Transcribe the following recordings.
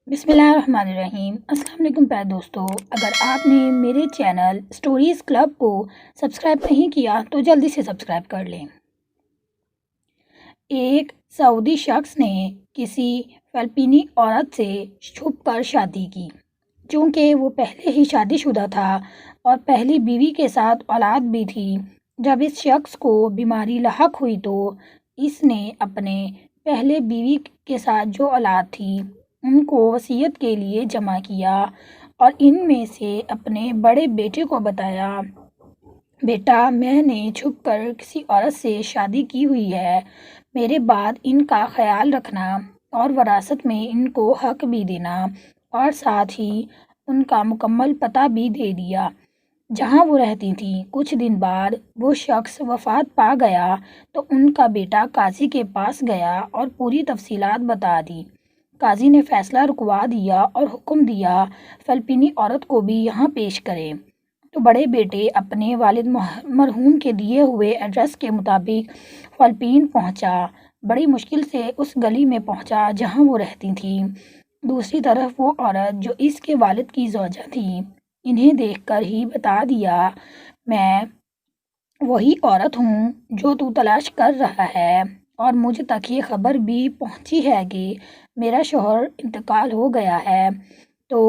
بسم اللہ الرحمن الرحیم۔ السلام علیکم پیارے دوستو، اگر آپ نے میرے چینل سٹوریز کلب کو سبسکرائب نہیں کیا تو جلدی سے سبسکرائب کر لیں۔ ایک سعودی شخص نے کسی فلپینی عورت سے چھپ کر شادی کی۔ چونکہ وہ پہلے ہی شادی شدہ تھا اور پہلی بیوی کے ساتھ اولاد بھی تھی، جب اس شخص کو بیماری لاحق ہوئی تو اس نے اپنے پہلے بیوی کے ساتھ جو اولاد تھی ان کو وصیت کے لیے جمع کیا اور ان میں سے اپنے بڑے بیٹے کو بتایا، بیٹا میں نے چھپ کر کسی عورت سے شادی کی ہوئی ہے، میرے بعد ان کا خیال رکھنا اور وراثت میں ان کو حق بھی دینا، اور ساتھ ہی ان کا مکمل پتہ بھی دے دیا جہاں وہ رہتی تھیں۔ کچھ دن بعد وہ شخص وفات پا گیا تو ان کا بیٹا قاضی کے پاس گیا اور پوری تفصیلات بتا دی۔ قاضی نے فیصلہ رکوا دیا اور حکم دیا فلپینی عورت کو بھی یہاں پیش کریں۔ تو بڑے بیٹے اپنے والد مرحوم کے دیے ہوئے ایڈریس کے مطابق فلپین پہنچا، بڑی مشکل سے اس گلی میں پہنچا جہاں وہ رہتی تھیں۔ دوسری طرف وہ عورت جو اس کے والد کی زوجہ تھی، انہیں دیکھ کر ہی بتا دیا، میں وہی عورت ہوں جو تو تلاش کر رہا ہے، اور مجھ تک یہ خبر بھی پہنچی ہے کہ میرا شوہر انتقال ہو گیا ہے۔ تو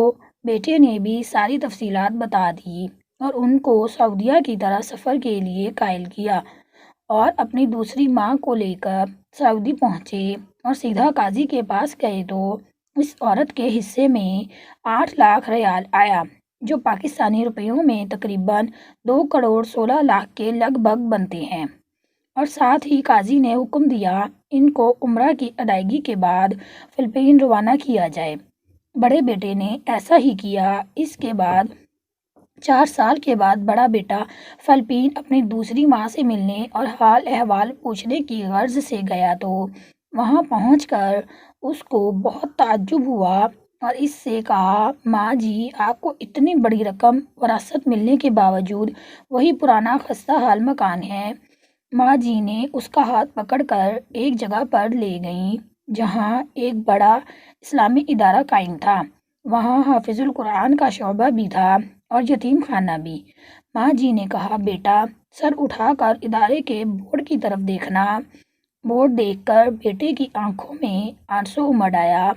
بیٹے نے بھی ساری تفصیلات بتا دی اور ان کو سعودیہ کی طرح سفر کے لیے قائل کیا، اور اپنی دوسری ماں کو لے کر سعودی پہنچے اور سیدھا قاضی کے پاس گئے تو اس عورت کے حصے میں 8 لاکھ ریال آیا، جو پاکستانی روپیوں میں تقریباً 2 کروڑ 16 لاکھ کے لگ بھگ بنتے ہیں، اور ساتھ ہی قاضی نے حکم دیا ان کو عمرہ کی ادائیگی کے بعد فلپین روانہ کیا جائے۔ بڑے بیٹے نے ایسا ہی کیا۔ اس کے بعد 4 سال کے بعد بڑا بیٹا فلپین اپنی دوسری ماں سے ملنے اور حال احوال پوچھنے کی غرض سے گیا تو وہاں پہنچ کر اس کو بہت تعجب ہوا اور اس سے کہا، ماں جی، آپ کو اتنی بڑی رقم وراثت ملنے کے باوجود وہی پرانا خستہ حال مکان ہے۔ ماں جی نے اس کا ہاتھ پکڑ کر ایک جگہ پر لے گئیں جہاں ایک بڑا اسلامی ادارہ قائم تھا، وہاں حافظ القرآن کا شعبہ بھی تھا اور یتیم خانہ بھی۔ ماں جی نے کہا، بیٹا سر اٹھا کر ادارے کے بورڈ کی طرف دیکھنا۔ بورڈ دیکھ کر بیٹے کی آنکھوں میں آنسو امڑ آیا،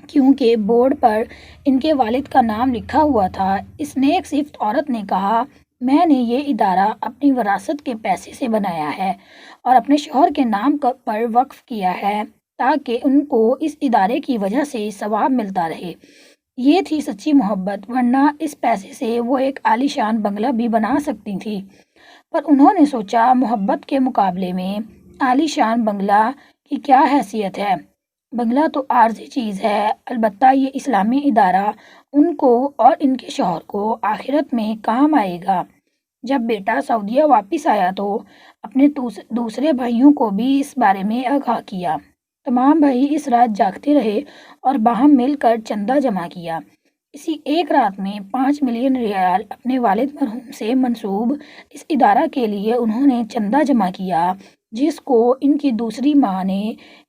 کیونکہ بورڈ پر ان کے والد کا نام لکھا ہوا تھا۔ اس نیک صفت عورت نے کہا، میں نے یہ ادارہ اپنی وراثت کے پیسے سے بنایا ہے اور اپنے شوہر کے نام پر وقف کیا ہے تاکہ ان کو اس ادارے کی وجہ سے ثواب ملتا رہے۔ یہ تھی سچی محبت، ورنہ اس پیسے سے وہ ایک عالی شان بنگلہ بھی بنا سکتی تھی، پر انہوں نے سوچا محبت کے مقابلے میں عالی شان بنگلہ کی کیا حیثیت ہے، بنگلہ تو عارضی چیز ہے، البتہ یہ اسلامی ادارہ ان کو اور ان کے شوہر کو آخرت میں کام آئے گا۔ جب بیٹا سعودیہ واپس آیا تو اپنے دوسرے بھائیوں کو بھی اس بارے میں آگاہ کیا۔ تمام بھائی اس رات جاگتے رہے اور باہم مل کر چندہ جمع کیا۔ اسی ایک رات میں 5 ملین ریال اپنے والد مرحوم سے منسوب اس ادارہ کے لیے انہوں نے چندہ جمع کیا، جس کو ان کی دوسری ماں نے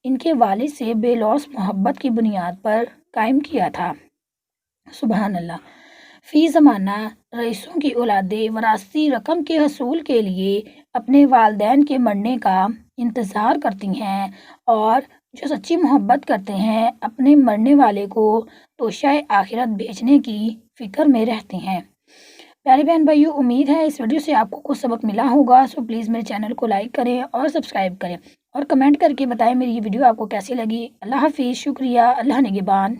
ان کے والد سے بے لوث محبت کی بنیاد پر قائم کیا تھا۔ سبحان اللہ۔ فی زمانہ رئیسوں کی اولادیں وراثتی رقم کے حصول کے لیے اپنے والدین کے مرنے کا انتظار کرتی ہیں، اور جو سچی محبت کرتے ہیں اپنے مرنے والے کو توشہ آخرت بھیجنے کی فکر میں رہتے ہیں۔ پیارے بہن بھائیو، امید ہے اس ویڈیو سے آپ کو کچھ سبق ملا ہوگا، سو پلیز میرے چینل کو لائک کریں اور سبسکرائب کریں، اور کمنٹ کر کے بتائیں میری یہ ویڈیو آپ کو کیسی لگی۔ اللہ حافظ، شکریہ، اللہ نگہبان۔